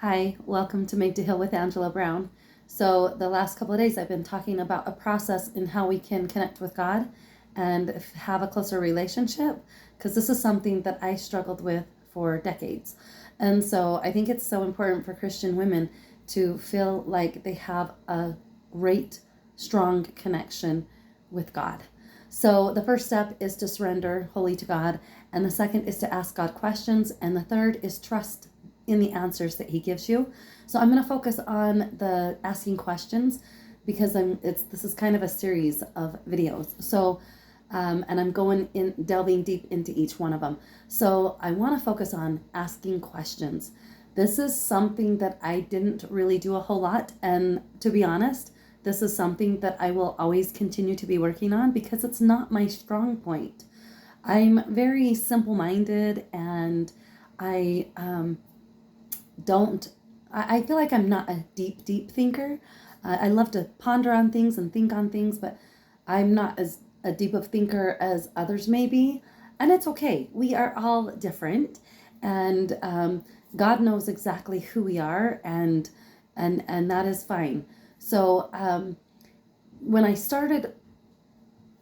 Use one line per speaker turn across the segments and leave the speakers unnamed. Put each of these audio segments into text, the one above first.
Hi, welcome to Make to Heal with Angela Brown. So, the last couple of days, I've been talking about a process in how we can connect with God and have a closer relationship, because this is something that I struggled with for decades. And so, I think it's so important for Christian women to feel like they have a great, strong connection with God. So, the first step is to surrender wholly to God, and the second is to ask God questions, and the third is trust in the answers that he gives you. So I'm going to focus on the asking questions because this is kind of a series of videos. So and I'm going in delving deep into each one of them. So I want to focus on asking questions. This is something that I didn't really do a whole lot, and to be honest, this is something that I will always continue to be working on because it's not my strong point. I'm very simple-minded, and I don't I feel like I'm not a deep thinker. I love to ponder on things and think on things, but I'm not as a deep of thinker as others may be, and it's okay. We are all different, and God knows exactly who we are, and that is fine. So when I started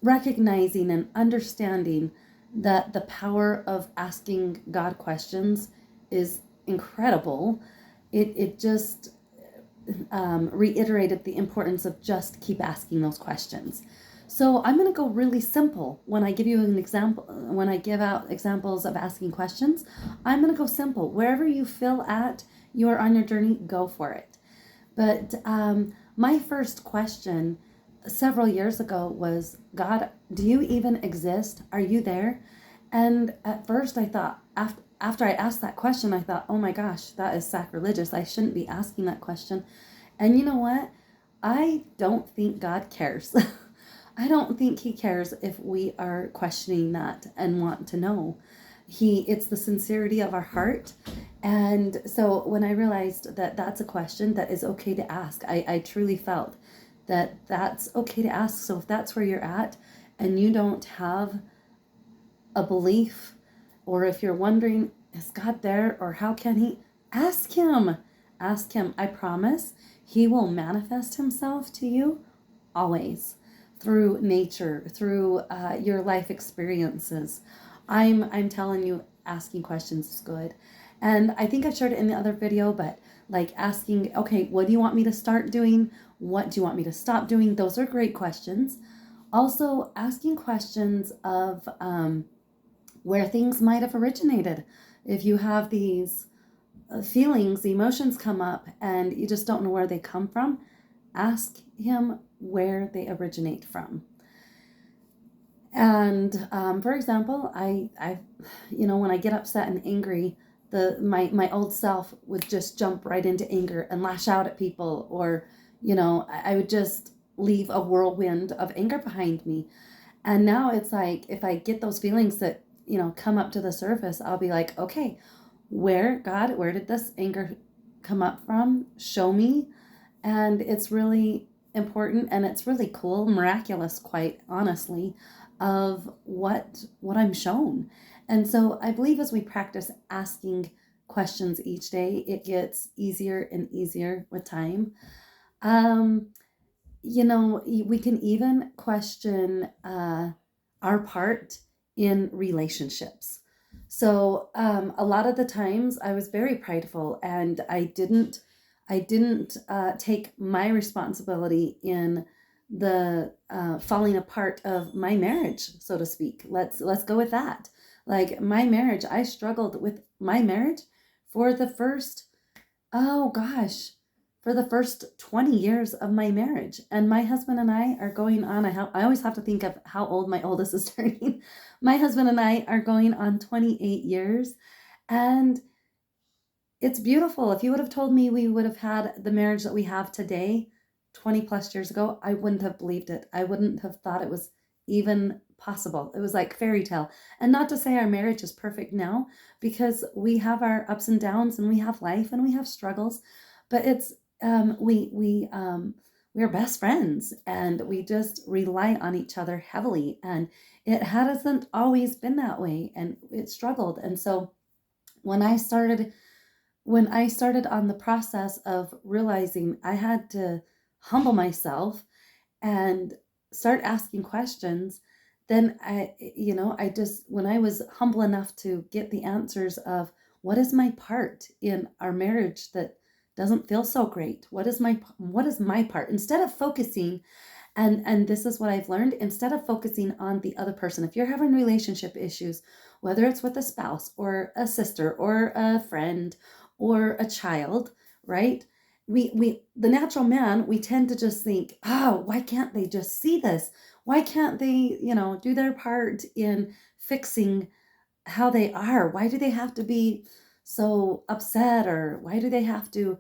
recognizing and understanding that the power of asking God questions is incredible, it just reiterated the importance of just keep asking those questions. So I'm going to go really simple when I give you an example. When I give out examples of asking questions, I'm going to go simple. Wherever you feel at you are on your journey, go for it. But my first question several years ago was, God, do you even exist? Are you there? And at first I thought, after I asked that question, I thought, oh my gosh, that is sacrilegious. I shouldn't be asking that question. And you know what? I don't think God cares. I don't think he cares if we are questioning that and want to know. It's the sincerity of our heart. And so when I realized that that's a question that is okay to ask, I truly felt that that's okay to ask. So if that's where you're at and you don't have a belief, or if you're wondering, is God there or how can he? Ask him. Ask him. I promise he will manifest himself to you always through nature, through your life experiences. I'm telling you, asking questions is good. And I think I shared it in the other video, but like asking, okay, what do you want me to start doing? What do you want me to stop doing? Those are great questions. Also, asking questions of where things might have originated. If you have these feelings, emotions come up, and you just don't know where they come from, ask him where they originate from. And for example, when I get upset and angry, my old self would just jump right into anger and lash out at people, or I would just leave a whirlwind of anger behind me. And now it's like, if I get those feelings that come up to the surface, I'll be like, okay, God, where did this anger come up from? Show me. And it's really important, and it's really cool, miraculous, quite honestly, of what I'm shown. And so I believe as we practice asking questions each day, it gets easier and easier with time. Um, we can even question our part in relationships. So a lot of the times I was very prideful, and I didn't take my responsibility in the falling apart of my marriage, so to speak. Let's go with that. Like my marriage, I struggled with my marriage for the first, oh gosh, for the first 20 years of my marriage. And my husband and I are going on, I always have to think of how old my oldest is turning. My husband and I are going on 28 years. And it's beautiful. If you would have told me we would have had the marriage that we have today 20 plus years ago, I wouldn't have believed it. I wouldn't have thought it was even possible. It was like fairy tale. And not to say our marriage is perfect now, because we have our ups and downs, and we have life, and we have struggles, but it's we are best friends, and we just rely on each other heavily, and it hasn't always been that way, and it struggled. And so when I started when I started on the process of realizing I had to humble myself and start asking questions, then I just, when I was humble enough to get the answers of what is my part in our marriage that doesn't feel so great? What is my part? Instead of focusing, and this is what I've learned, instead of focusing on the other person, if you're having relationship issues, whether it's with a spouse or a sister or a friend or a child, right? We the natural man, we tend to just think, oh, why can't they just see this? Why can't they, do their part in fixing how they are? Why do they have to be so upset, or why do they have to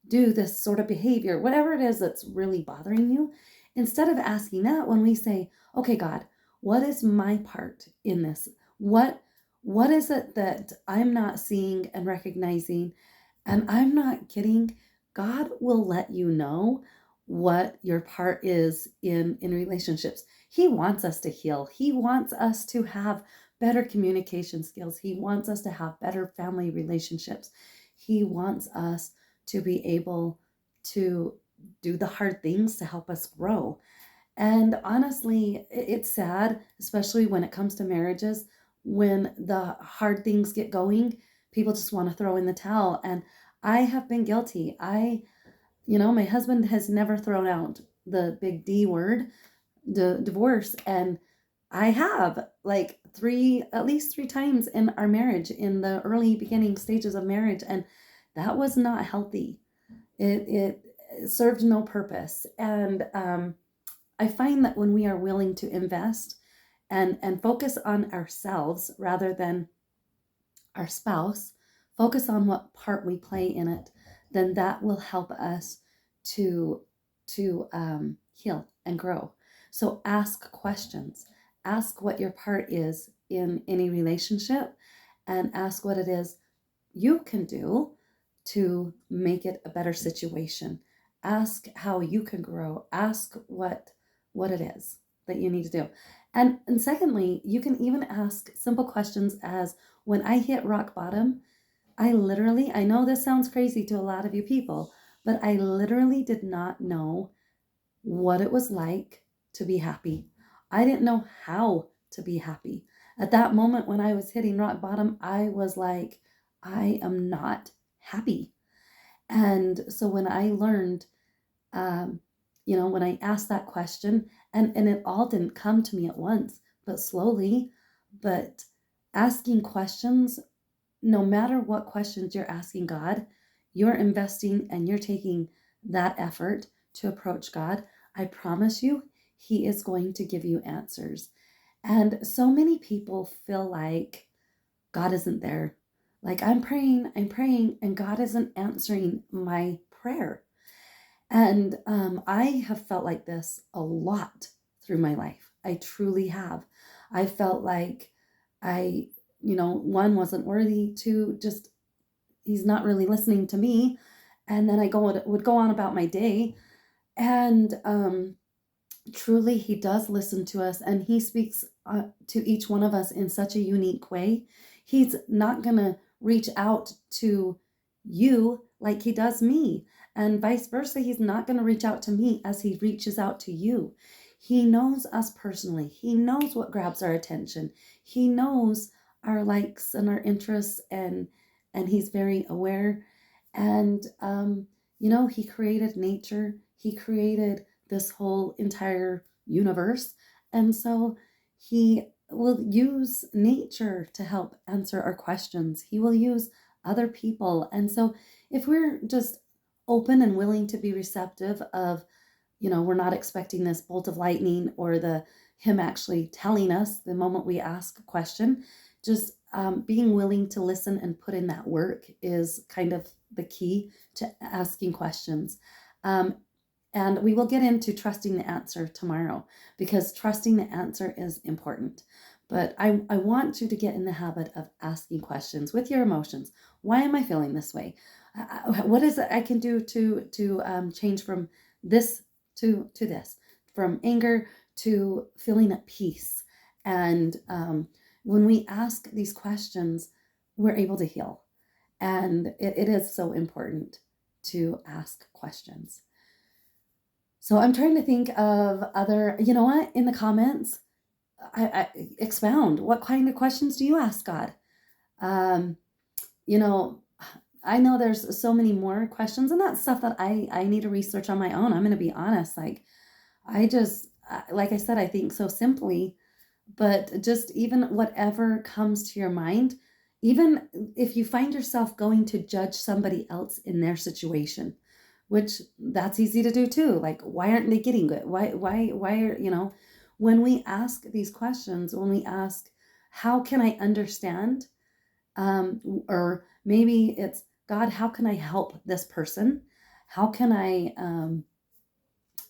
do this sort of behavior, whatever it is that's really bothering you? Instead of asking that, when we say, okay, God, what is my part in this? What is it that I'm not seeing and recognizing and I'm not getting? God will let you know what your part is in relationships. He wants us to heal. He wants us to have better communication skills. He wants us to have better family relationships. He wants us to be able to do the hard things to help us grow. And honestly, it's sad, especially when it comes to marriages, when the hard things get going, people just want to throw in the towel. And I have been guilty. My husband has never thrown out the big D word, divorce. And I have, like, at least three times in our marriage, in the early beginning stages of marriage. And that was not healthy. It served no purpose. And I find that when we are willing to invest and focus on ourselves rather than our spouse, focus on what part we play in it, then that will help us to heal and grow. So ask questions. Ask what your part is in any relationship, and ask what it is you can do to make it a better situation. Ask how you can grow. Ask what it is that you need to do. And secondly, you can even ask simple questions as, when I hit rock bottom, I know this sounds crazy to a lot of you people, but I literally did not know what it was like to be happy. I didn't know how to be happy. At that moment when I was hitting rock bottom, I was like, I am not happy. And so when I learned, um, when I asked that question, and it all didn't come to me at once, but slowly, but asking questions, no matter what questions you're asking God, you're investing and you're taking that effort to approach God. I promise you, He is going to give you answers. And so many people feel like God isn't there. Like, I'm praying, and God isn't answering my prayer. And I have felt like this a lot through my life. I truly have. I felt like I, one, wasn't worthy, two, just he's not really listening to me. And then I would go on about my day. And truly, he does listen to us, and he speaks to each one of us in such a unique way. He's not going to reach out to you like he does me, and vice versa. He's not going to reach out to me as he reaches out to you. He knows us personally. He knows what grabs our attention. He knows our likes and our interests, and he's very aware. And he created nature. He created this whole entire universe. And so he will use nature to help answer our questions. He will use other people. And so if we're just open and willing to be receptive of, we're not expecting this bolt of lightning or him actually telling us the moment we ask a question, just being willing to listen and put in that work is kind of the key to asking questions. And we will get into trusting the answer tomorrow, because trusting the answer is important. But I want you to get in the habit of asking questions with your emotions. Why am I feeling this way? What is it I can do to change from this to this, from anger to feeling at peace? And when we ask these questions, we're able to heal. And it is so important to ask questions. So I'm trying to think of other, you know what, in the comments, I expound. What kind of questions do you ask God? Um, you know, I know there's so many more questions, and that's stuff that I need to research on my own. I'm going to be honest. Like, I just, like I said, I think so simply, but just even whatever comes to your mind, even if you find yourself going to judge somebody else in their situation, which that's easy to do too. Like, why aren't they getting it? Why are, when we ask these questions, when we ask, how can I understand? Or maybe it's, God, how can I help this person? How can I,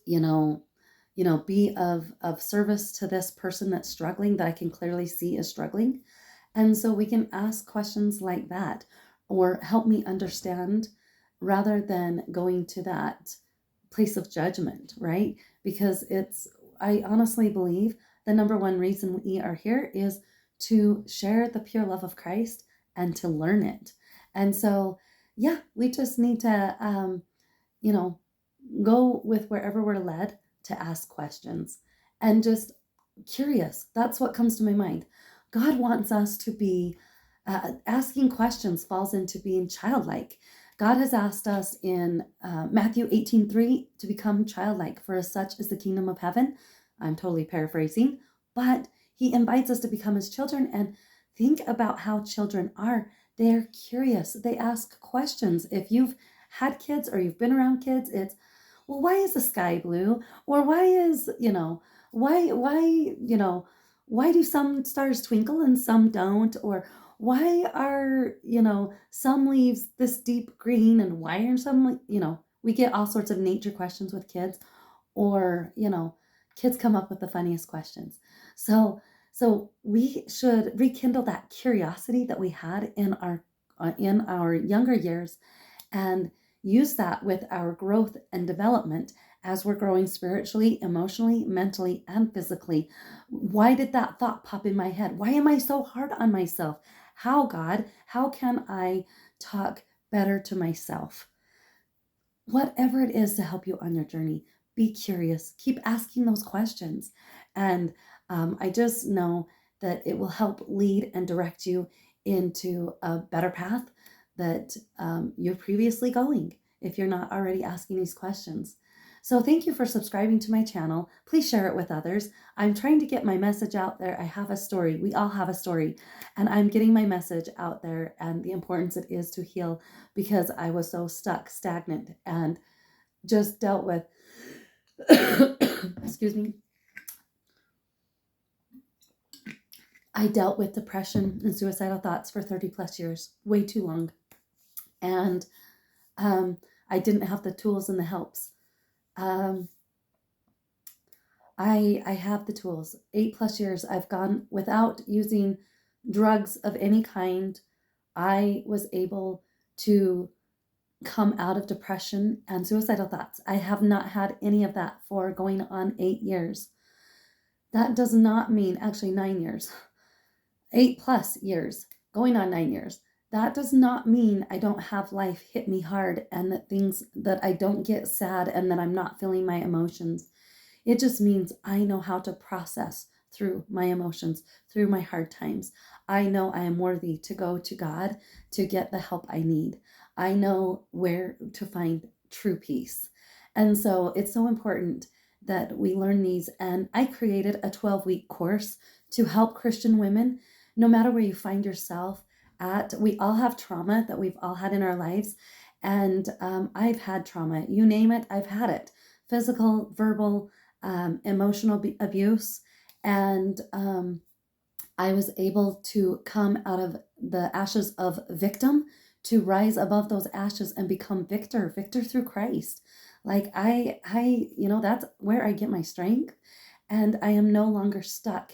you know, be of service to this person that's struggling, that I can clearly see is struggling? And so we can ask questions like that, or help me understand, rather than going to that place of judgment, right? Because I honestly believe the number one reason we are here is to share the pure love of Christ and to learn it. And so, yeah, we just need to, you know, go with wherever we're led to ask questions and just curious. That's what comes to my mind. God wants us to be asking questions, falls into being childlike. God has asked us in Matthew 18:3 to become childlike, for as such is the kingdom of heaven. I'm totally paraphrasing, but he invites us to become his children. And think about how children are. They're curious. They ask questions. If you've had kids or you've been around kids, it's, well, why is the sky blue? Or why is, why do some stars twinkle and some don't? Or why are, some leaves this deep green and why are some, we get all sorts of nature questions with kids, or, kids come up with the funniest questions. So we should rekindle that curiosity that we had in our younger years, and use that with our growth and development as we're growing spiritually, emotionally, mentally, and physically. Why did that thought pop in my head? Why am I so hard on myself? How, God, how can I talk better to myself? Whatever it is to help you on your journey, be curious, keep asking those questions. And I just know that it will help lead and direct you into a better path that you're previously going, if you're not already asking these questions. So thank you for subscribing to my channel. Please share it with others. I'm trying to get my message out there. I have a story. We all have a story. And I'm getting my message out there and the importance it is to heal, because I was so stuck, stagnant, and just dealt with, excuse me, I dealt with depression and suicidal thoughts for 30 plus years, way too long. And I didn't have the tools and the helps. I have the tools. 8+ years I've gone without using drugs of any kind. I was able to come out of depression and suicidal thoughts. I have not had any of that for going on 8 years. That does not mean, actually 9 years, 8+ years, going on 9 years. That does not mean I don't have life hit me hard, and that I don't get sad and that I'm not feeling my emotions. It just means I know how to process through my emotions, through my hard times. I know I am worthy to go to God to get the help I need. I know where to find true peace. And so it's so important that we learn these. And I created a 12-week course to help Christian women, no matter where you find yourself at. We all have trauma that we've all had in our lives. And I've had trauma. You name it, I've had it. Physical, verbal, emotional abuse. And I was able to come out of the ashes of victim to rise above those ashes and become victor through Christ. Like that's where I get my strength. And I am no longer stuck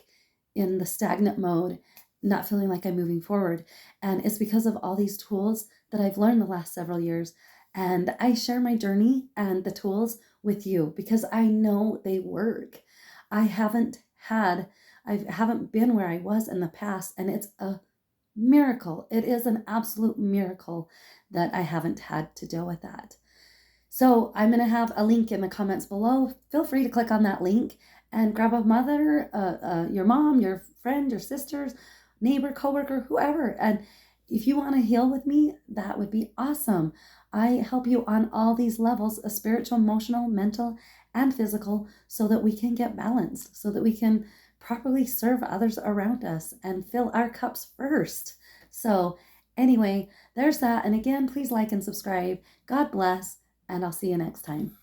in the stagnant mode, not feeling like I'm moving forward. And it's because of all these tools that I've learned the last several years. And I share my journey and the tools with you because I know they work. I haven't been where I was in the past, and it's a miracle. It is an absolute miracle that I haven't had to deal with that. So I'm going to have a link in the comments below. Feel free to click on that link and grab a mother, your mom, your friend, your sisters, neighbor, coworker, whoever. And if you want to heal with me, that would be awesome. I help you on all these levels of spiritual, emotional, mental, and physical so that we can get balanced, so that we can properly serve others around us and fill our cups first. So anyway, there's that. And again, please like and subscribe. God bless, and I'll see you next time.